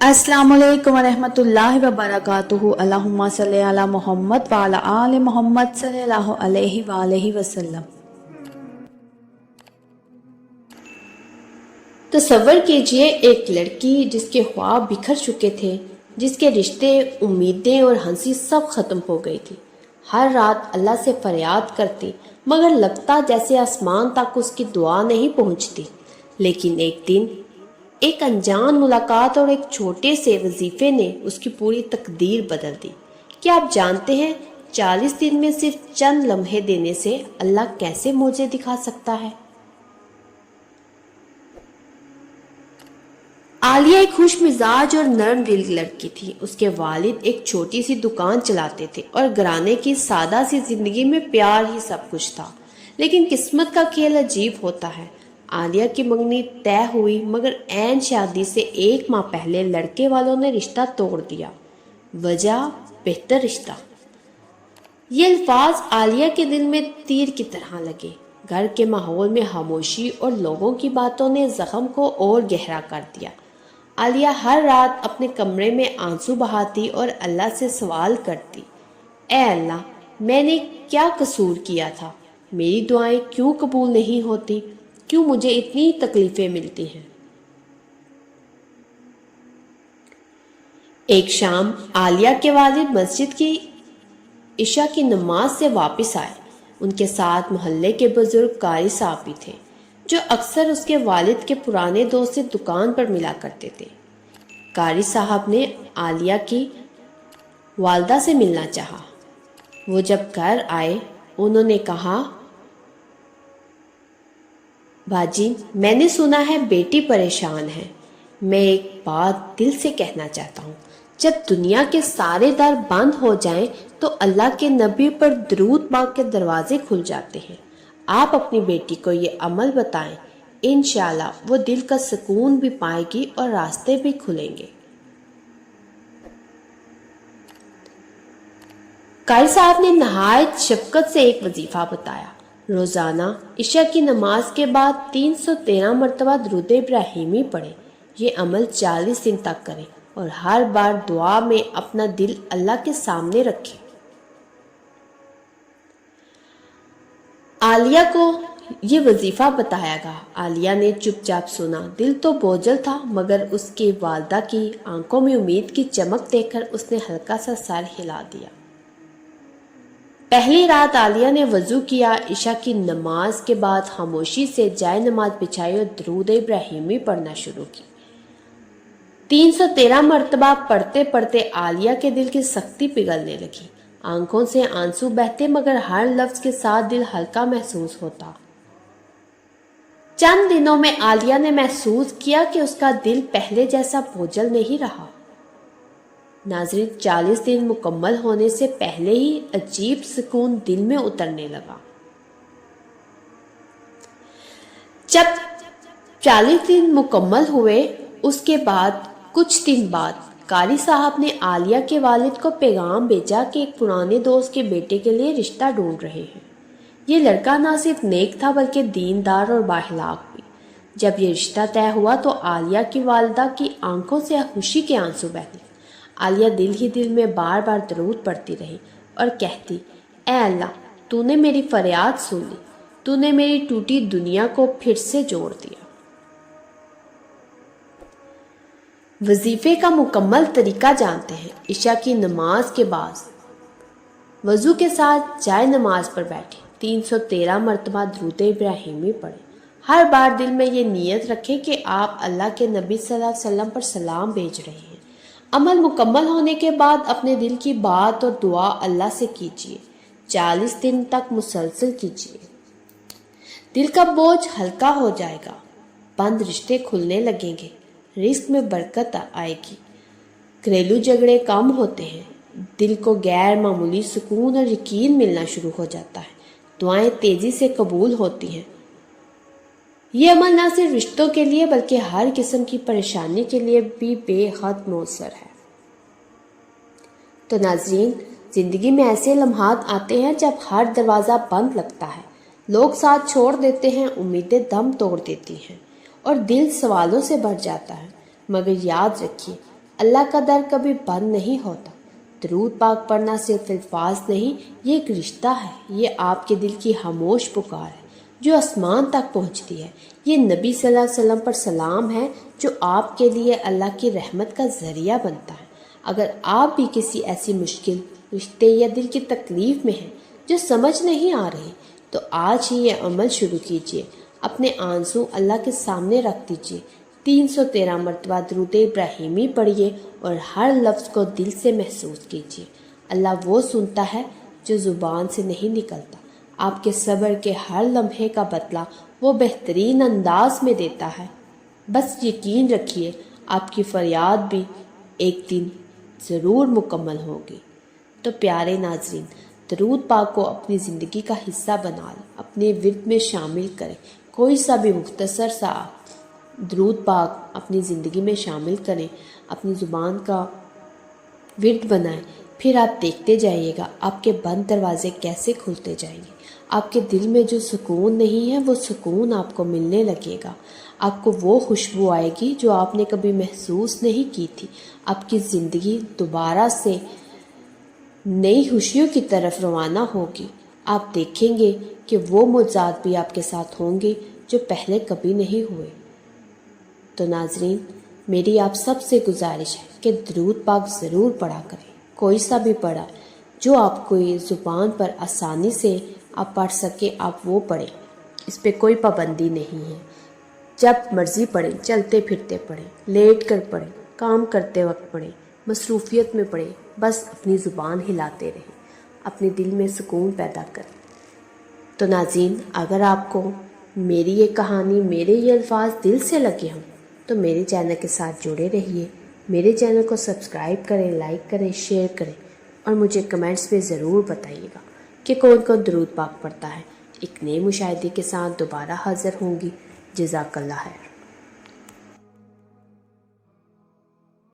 अस्सलामु अलैकुम वरहमतुल्लाहि वबरकातुहू। अल्लाहुम्मा सल्ली अला मोहम्मद व अला आले मोहम्मद सल्लल्लाहु अलैहि वसल्लम। तसव्वुर कीजिए एक लड़की जिसके ख्वाब बिखर चुके थे, जिसके रिश्ते, उम्मीदें और हंसी सब खत्म हो गई थी। हर रात अल्लाह से फरियाद करती, मगर लगता जैसे आसमान तक उसकी दुआ नहीं पहुंचती। लेकिन एक दिन एक अनजान मुलाकात और एक छोटे से वजीफे ने उसकी पूरी तकदीर बदल दी। क्या आप जानते हैं 40 दिन में सिर्फ चंद लम्हे देने से अल्लाह कैसे मौजे दिखा सकता है? आलिया एक खुश मिजाज और नरम दिल की लड़की थी। उसके वालिद एक छोटी सी दुकान चलाते थे और घराने की सादा सी जिंदगी में प्यार ही सब कुछ था। लेकिन किस्मत का खेल अजीब होता है। आलिया की मंगनी तय हुई, मगर ऐन शादी से 1 माह पहले लड़के वालों ने रिश्ता तोड़ दिया। वजह बेहतर रिश्ता। ये अल्फाज आलिया के दिल में तीर की तरह लगे। घर के माहौल में खामोशी और लोगों की बातों ने जख्म को और गहरा कर दिया। आलिया हर रात अपने कमरे में आंसू बहाती और अल्लाह से सवाल करती, ऐ अल्लाह, मैंने क्या कसूर किया था? मेरी दुआएं क्यों कबूल नहीं होती? क्यों मुझे इतनी तकलीफें मिलती हैं? एक शाम आलिया के वालिद मस्जिद की इशा की नमाज से वापस आए। उनके साथ मोहल्ले के बुजुर्ग कारी साहब भी थे, जो अक्सर उसके वालिद के पुराने दोस्त से दुकान पर मिला करते थे। कारी साहब ने आलिया की वालदा से मिलना चाहा। वो जब घर आए, उन्होंने कहा, बाजी, मैंने सुना है बेटी परेशान है। मैं एक बात दिल से कहना चाहता हूँ। जब दुनिया के सारे दर बंद हो जाएं, तो अल्लाह के नबी पर दरूद पाक के दरवाजे खुल जाते हैं। आप अपनी बेटी को ये अमल बताएं, इंशाअल्लाह वो दिल का सुकून भी पाएगी और रास्ते भी खुलेंगे। कारी साहब ने नहायत शफकत से एक वजीफा बताया। रोजाना इशा की नमाज के बाद 313 मरतबा दुरूद इब्राहिमी पढ़े। ये अमल 40 दिन तक करें और हर बार दुआ में अपना दिल अल्लाह के सामने रखें। आलिया को ये वजीफा बताया गया। आलिया ने चुपचाप सुना। दिल तो बोझल था, मगर उसकी वालदा की आंखों में उम्मीद की चमक देखकर उसने हल्का सा सर हिला दिया। पहली रात आलिया ने वजू किया। इशा की नमाज के बाद खामोशी से जाए नमाज बिछाई और दुरूद इब्राहिमी पढ़ना शुरू की। 313 मरतबा पढ़ते पढ़ते आलिया के दिल की सख्ती पिघलने लगी। आंखों से आंसू बहते, मगर हर लफ्ज के साथ दिल हल्का महसूस होता। चंद दिनों में आलिया ने महसूस किया कि उसका दिल पहले जैसा बोझल नहीं रहा। नाज़रीन, 40 दिन मुकम्मल होने से पहले ही अजीब सुकून दिल में उतरने लगा। जब 40 दिन मुकम्मल हुए, उसके बाद कुछ दिन बाद कारी साहब ने आलिया के वालिद को पैगाम भेजा कि एक पुराने दोस्त के बेटे के लिए रिश्ता ढूंढ रहे हैं। ये लड़का ना सिर्फ नेक था, बल्कि दीनदार और बाखलाक भी। जब ये रिश्ता तय हुआ तो आलिया की वालिदा की आंखों से खुशी के आंसू बहे। आलिया दिल ही दिल में बार बार दरूद पढ़ती रही और कहती, ऐ अल्लाह, तूने मेरी फरियाद सुन ली। तूने मेरी टूटी दुनिया को फिर से जोड़ दिया। वजीफे का मुकम्मल तरीका जानते हैं। इशा की नमाज के बाद वजू के साथ जाए नमाज पर बैठे। 313 मरतबा दुरूद इब्राहिमी पढ़े। हर बार दिल में ये नीयत रखें कि आप अल्लाह के नबी सल्लल्लाहु अलैहि वसल्लम पर सलाम भेज रहे हैं। अमल मुकम्मल होने के बाद अपने दिल की बात और दुआ अल्लाह से कीजिए। 40 दिन तक मुसलसल कीजिए। दिल का बोझ हल्का हो जाएगा। बंद रिश्ते खुलने लगेंगे। रिस्क में बरकत आएगी। घरेलू झगड़े कम होते हैं। दिल को गैर मामूली सुकून और यकीन मिलना शुरू हो जाता है। दुआएं तेजी से कबूल होती हैं। ये अमल न सिर्फ रिश्तों के लिए, बल्कि हर किस्म की परेशानी के लिए भी बेहद मौसर है। तो नाजरीन, जिंदगी में ऐसे लम्हात आते हैं जब हर दरवाज़ा बंद लगता है, लोग साथ छोड़ देते हैं, उम्मीदें दम तोड़ देती हैं और दिल सवालों से भर जाता है। मगर याद रखिए, اللہ کا در کبھی بند نہیں ہوتا۔ درود پاک پڑھنا صرف الفاظ نہیں، یہ ایک رشتہ ہے، یہ آپ کے دل کی خاموش پکار ہے جو آسمان تک پہنچتی ہے۔ یہ نبی صلی اللہ علیہ وسلم پر سلام ہے جو آپ کے لیے اللہ کی رحمت کا ذریعہ بنتا ہے۔ اگر آپ بھی کسی ایسی مشکل رشتے یا دل کی تکلیف میں ہیں جو سمجھ نہیں آ رہی، تو آج ہی یہ عمل شروع کیجیے۔ اپنے آنسو اللہ کے سامنے رکھ دیجیے، 313 مرتبہ درود ابراہیمی پڑھیے اور ہر لفظ کو دل سے محسوس کیجیے۔ اللہ وہ سنتا ہے جو زبان سے نہیں نکلتا۔ آپ کے صبر کے ہر لمحے کا بدلہ وہ بہترین انداز میں دیتا ہے۔ بس یقین رکھیے، آپ کی فریاد بھی ایک دن ضرور مکمل ہوگی۔ تو پیارے ناظرین، درود پاک کو اپنی زندگی کا حصہ بنا لیں، اپنے ورد میں شامل کریں۔ کوئی سا بھی مختصر سا درود پاک اپنی زندگی میں شامل کریں، اپنی زبان کا ورد بنائیں، پھر آپ دیکھتے جائیے گا آپ کے بند دروازے کیسے کھلتے جائیں گے۔ آپ کے دل میں جو سکون نہیں ہے وہ سکون آپ کو ملنے لگے گا۔ آپ کو وہ خوشبو آئے گی جو آپ نے کبھی محسوس نہیں کی تھی۔ آپ کی زندگی دوبارہ سے نئی خوشیوں کی طرف روانہ ہوگی۔ آپ دیکھیں گے کہ وہ معجزات بھی آپ کے ساتھ ہوں گے جو پہلے کبھی نہیں ہوئے۔ تو ناظرین، میری آپ سب سے گزارش ہے کہ درود پاک ضرور پڑھا کریں، کوئی سا بھی پڑھا جو آپ کو یہ زبان پر آسانی سے آپ پڑھ سکیں، آپ وہ پڑھیں۔ اس پہ کوئی پابندی نہیں ہے، جب مرضی پڑھیں، چلتے پھرتے پڑھیں، لیٹ کر پڑھیں، کام کرتے وقت پڑھیں، مصروفیت میں پڑھیں، بس اپنی زبان ہلاتے رہیں، اپنے دل میں سکون پیدا کریں۔ تو ناظرین، اگر آپ کو میری یہ کہانی، میرے یہ الفاظ دل سے لگے ہوں تو میرے چینل کے ساتھ جڑے رہیے۔ میرے چینل کو سبسکرائب کریں، لائک کریں، شیئر کریں اور مجھے کمنٹس میں ضرور بتائیے گا کہ کون کون درود پاک پڑھتا ہے۔ ایک نئے مشاہدے کے ساتھ دوبارہ حاضر ہوں گی۔ جزاک اللہ خیر۔